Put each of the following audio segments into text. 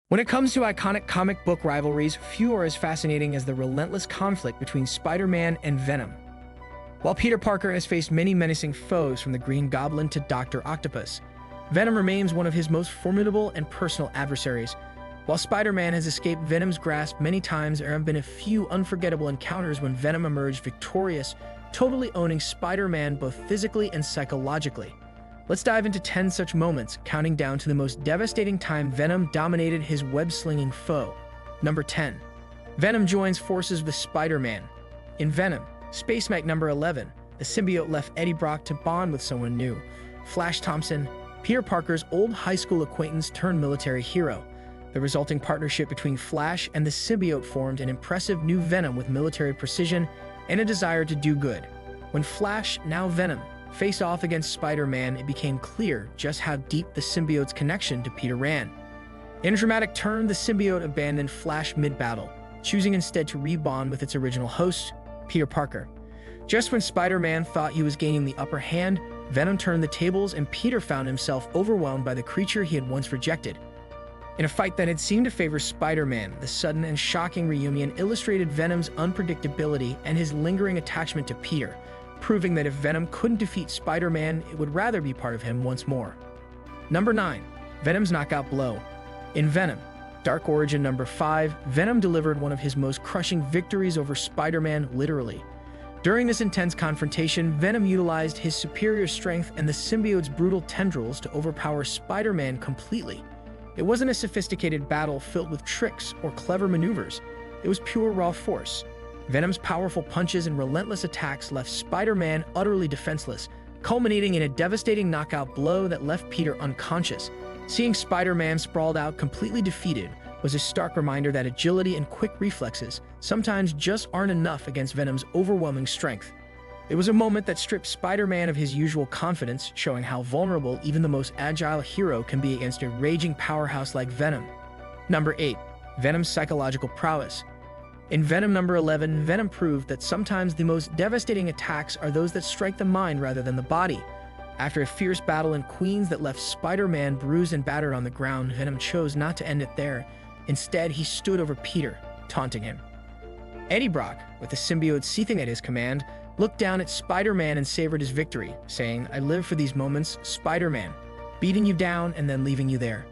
When it comes to iconic comic book rivalries, few are as fascinating as the relentless conflict between Spider-Man and Venom. While Peter Parker has faced many menacing foes from the Green Goblin to Dr. Octopus, Venom remains one of his most formidable and personal adversaries. While Spider-Man has escaped Venom's grasp many times, there have been a few unforgettable encounters when Venom emerged victorious, totally owning Spider-Man both physically and psychologically. Let's dive into 10 such moments, counting down to the most devastating time Venom dominated his web-slinging foe. Number 10. Venom joins forces with Spider-Man. In Venom, Space Mech number 11, the symbiote left Eddie Brock to bond with someone new. Flash Thompson, Peter Parker's old high school acquaintance turned military hero. The resulting partnership between Flash and the symbiote formed an impressive new Venom with military precision and a desire to do good. When Flash, now Venom, faced off against Spider-Man, it became clear just how deep the symbiote's connection to Peter ran. In a dramatic turn, the symbiote abandoned Flash mid-battle, choosing instead to rebond with its original host, Peter Parker. Just when Spider-Man thought he was gaining the upper hand, Venom turned the tables and Peter found himself overwhelmed by the creature he had once rejected. In a fight that had seemed to favor Spider-Man, the sudden and shocking reunion illustrated Venom's unpredictability and his lingering attachment to Peter, proving that if Venom couldn't defeat Spider-Man, it would rather be part of him once more. Number 9. Venom's knockout blow. In Venom, Dark Origin number 5, Venom delivered one of his most crushing victories over Spider-Man, literally. During this intense confrontation, Venom utilized his superior strength and the symbiote's brutal tendrils to overpower Spider-Man completely. It wasn't a sophisticated battle filled with tricks or clever maneuvers. It was pure raw force. Venom's powerful punches and relentless attacks left Spider-Man utterly defenseless, culminating in a devastating knockout blow that left Peter unconscious. Seeing Spider-Man sprawled out completely defeated was a stark reminder that agility and quick reflexes sometimes just aren't enough against Venom's overwhelming strength. It was a moment that stripped Spider-Man of his usual confidence, showing how vulnerable even the most agile hero can be against a raging powerhouse like Venom. Number 8. Venom's psychological prowess. In Venom number 11, Venom proved that sometimes the most devastating attacks are those that strike the mind rather than the body. After a fierce battle in Queens that left Spider-Man bruised and battered on the ground, Venom chose not to end it there. Instead, he stood over Peter, taunting him. Eddie Brock, with the symbiote seething at his command, looked down at Spider-Man and savored his victory, saying, "I live for these moments, Spider-Man, beating you down and then leaving you there."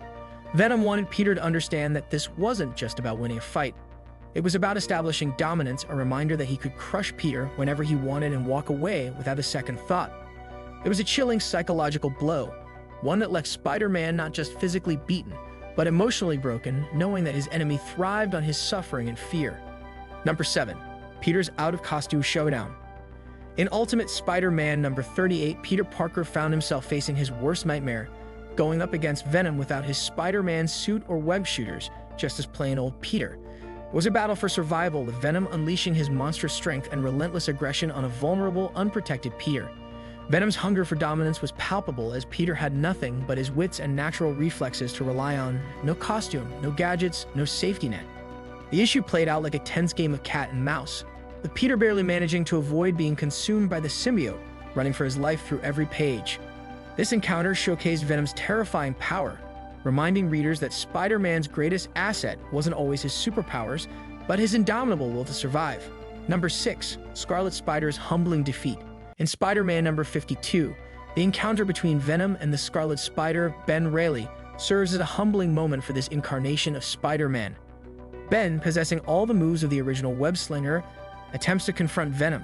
Venom wanted Peter to understand that this wasn't just about winning a fight. It was about establishing dominance, a reminder that he could crush Peter whenever he wanted and walk away without a second thought. It was a chilling psychological blow, one that left Spider-Man not just physically beaten, but emotionally broken, knowing that his enemy thrived on his suffering and fear. Number 7. Peter's out-of-costume showdown. In Ultimate Spider-Man number 38, Peter Parker found himself facing his worst nightmare, going up against Venom without his Spider-Man suit or web shooters, just as plain old Peter. It was a battle for survival, with Venom unleashing his monstrous strength and relentless aggression on a vulnerable, unprotected Peter. Venom's hunger for dominance was palpable, as Peter had nothing but his wits and natural reflexes to rely on. No costume, no gadgets, no safety net. The issue played out like a tense game of cat and mouse, with Peter barely managing to avoid being consumed by the symbiote, running for his life through every page. This encounter showcased Venom's terrifying power, reminding readers that Spider-Man's greatest asset wasn't always his superpowers, but his indomitable will to survive. Number 6. Scarlet Spider's humbling defeat. In Spider-Man number 52, the encounter between Venom and the Scarlet Spider, Ben Reilly, serves as a humbling moment for this incarnation of Spider-Man. Ben, possessing all the moves of the original web-slinger, attempts to confront Venom,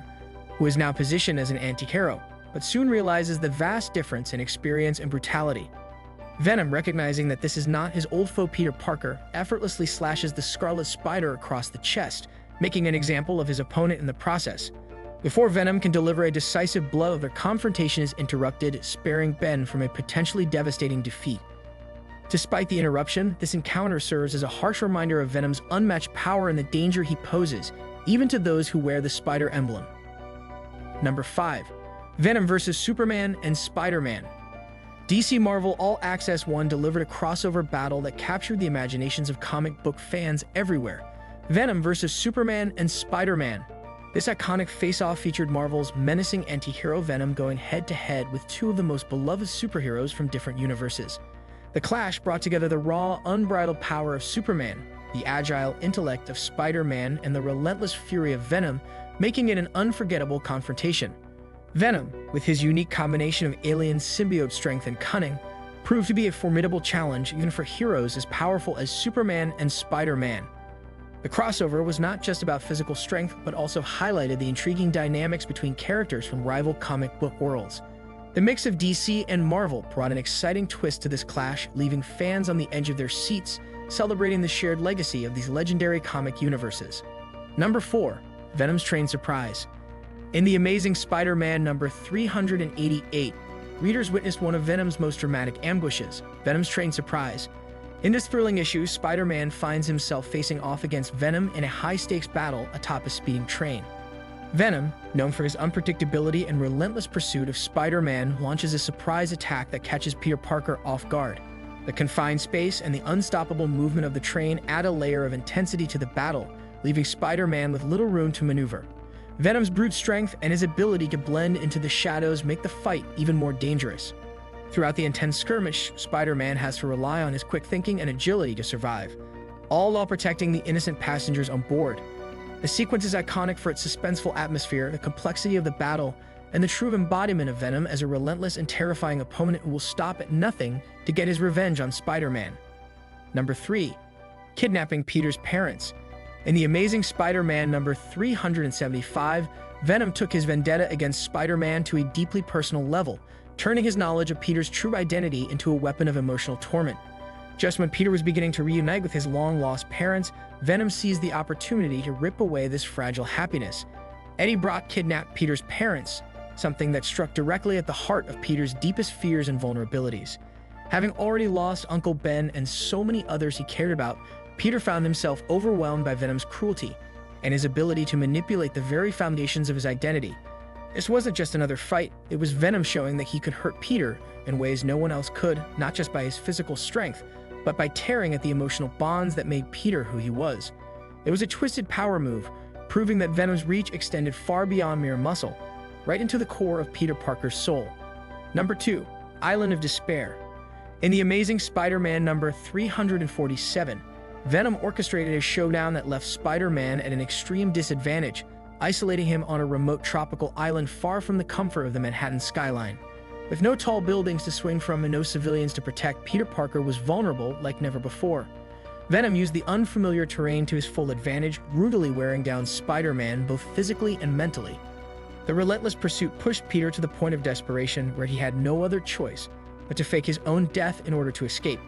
who is now positioned as an anti-hero, but soon realizes the vast difference in experience and brutality. Venom, recognizing that this is not his old foe Peter Parker, effortlessly slashes the Scarlet Spider across the chest, making an example of his opponent in the process. Before Venom can deliver a decisive blow, their confrontation is interrupted, sparing Ben from a potentially devastating defeat. Despite the interruption, this encounter serves as a harsh reminder of Venom's unmatched power and the danger he poses, even to those who wear the Spider emblem. Number 5. Venom vs. Superman and Spider-Man. DC Marvel All Access 1 delivered a crossover battle that captured the imaginations of comic book fans everywhere. Venom vs. Superman and Spider-Man. This iconic face-off featured Marvel's menacing anti-hero Venom going head-to-head with two of the most beloved superheroes from different universes. The clash brought together the raw, unbridled power of Superman, the agile intellect of Spider-Man, and the relentless fury of Venom, making it an unforgettable confrontation. Venom, with his unique combination of alien symbiote strength and cunning, proved to be a formidable challenge even for heroes as powerful as Superman and Spider-Man. The crossover was not just about physical strength, but also highlighted the intriguing dynamics between characters from rival comic book worlds. The mix of DC and Marvel brought an exciting twist to this clash, leaving fans on the edge of their seats, celebrating the shared legacy of these legendary comic universes. Number 4. Venom's Train Surprise. In The Amazing Spider-Man number 388, readers witnessed one of Venom's most dramatic ambushes, Venom's Train Surprise. In this thrilling issue, Spider-Man finds himself facing off against Venom in a high-stakes battle atop a speeding train. Venom, known for his unpredictability and relentless pursuit of Spider-Man, launches a surprise attack that catches Peter Parker off guard. The confined space and the unstoppable movement of the train add a layer of intensity to the battle, leaving Spider-Man with little room to maneuver. Venom's brute strength and his ability to blend into the shadows make the fight even more dangerous. Throughout the intense skirmish, Spider-Man has to rely on his quick thinking and agility to survive, all while protecting the innocent passengers on board. The sequence is iconic for its suspenseful atmosphere, the complexity of the battle, and the true embodiment of Venom as a relentless and terrifying opponent who will stop at nothing to get his revenge on Spider-Man. Number 3. Kidnapping Peter's parents. In The Amazing Spider-Man number 375, Venom took his vendetta against Spider-Man to a deeply personal level, turning his knowledge of Peter's true identity into a weapon of emotional torment. Just when Peter was beginning to reunite with his long-lost parents, Venom seized the opportunity to rip away this fragile happiness. Eddie Brock kidnapped Peter's parents, something that struck directly at the heart of Peter's deepest fears and vulnerabilities. Having already lost Uncle Ben and so many others he cared about, Peter found himself overwhelmed by Venom's cruelty and his ability to manipulate the very foundations of his identity. This wasn't just another fight, it was Venom showing that he could hurt Peter in ways no one else could, not just by his physical strength, but by tearing at the emotional bonds that made Peter who he was. It was a twisted power move, proving that Venom's reach extended far beyond mere muscle, right into the core of Peter Parker's soul. Number 2. Island of Despair. In The Amazing Spider-Man number 347, Venom orchestrated a showdown that left Spider-Man at an extreme disadvantage, isolating him on a remote tropical island far from the comfort of the Manhattan skyline. With no tall buildings to swing from and no civilians to protect, Peter Parker was vulnerable like never before. Venom used the unfamiliar terrain to his full advantage, brutally wearing down Spider-Man both physically and mentally. The relentless pursuit pushed Peter to the point of desperation where he had no other choice but to fake his own death in order to escape.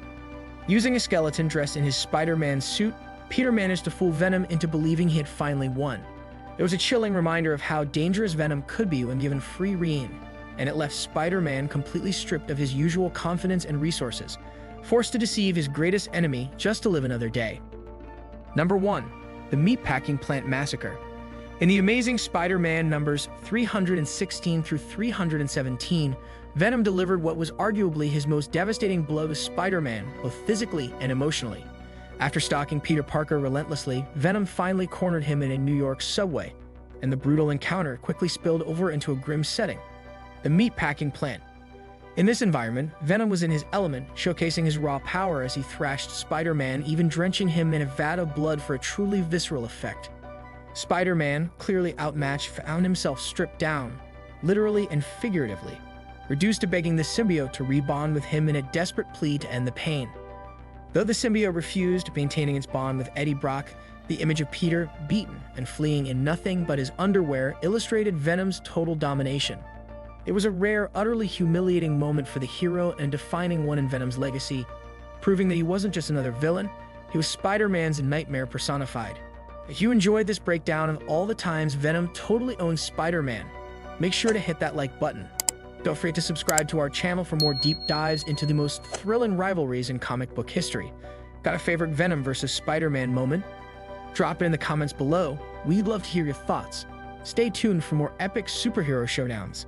Using a skeleton dressed in his Spider-Man suit, Peter managed to fool Venom into believing he had finally won. It was a chilling reminder of how dangerous Venom could be when given free rein, and it left Spider-Man completely stripped of his usual confidence and resources, forced to deceive his greatest enemy just to live another day. Number 1. The Meatpacking Plant Massacre. In The Amazing Spider-Man numbers 316 through 317, Venom delivered what was arguably his most devastating blow to Spider-Man, both physically and emotionally. After stalking Peter Parker relentlessly, Venom finally cornered him in a New York subway, and the brutal encounter quickly spilled over into a grim setting: the meatpacking plant. In this environment, Venom was in his element, showcasing his raw power as he thrashed Spider-Man, even drenching him in a vat of blood for a truly visceral effect. Spider-Man, clearly outmatched, found himself stripped down, literally and figuratively, reduced to begging the symbiote to rebond with him in a desperate plea to end the pain. Though the symbiote refused, maintaining its bond with Eddie Brock, the image of Peter, beaten and fleeing in nothing but his underwear, illustrated Venom's total domination. It was a rare, utterly humiliating moment for the hero and defining one in Venom's legacy, proving that he wasn't just another villain, he was Spider-Man's nightmare personified. If you enjoyed this breakdown of all the times Venom totally owns Spider-Man, make sure to hit that like button. Don't forget to subscribe to our channel for more deep dives into the most thrilling rivalries in comic book history. Got a favorite Venom versus Spider-Man moment? Drop it in the comments below. We'd love to hear your thoughts. Stay tuned for more epic superhero showdowns.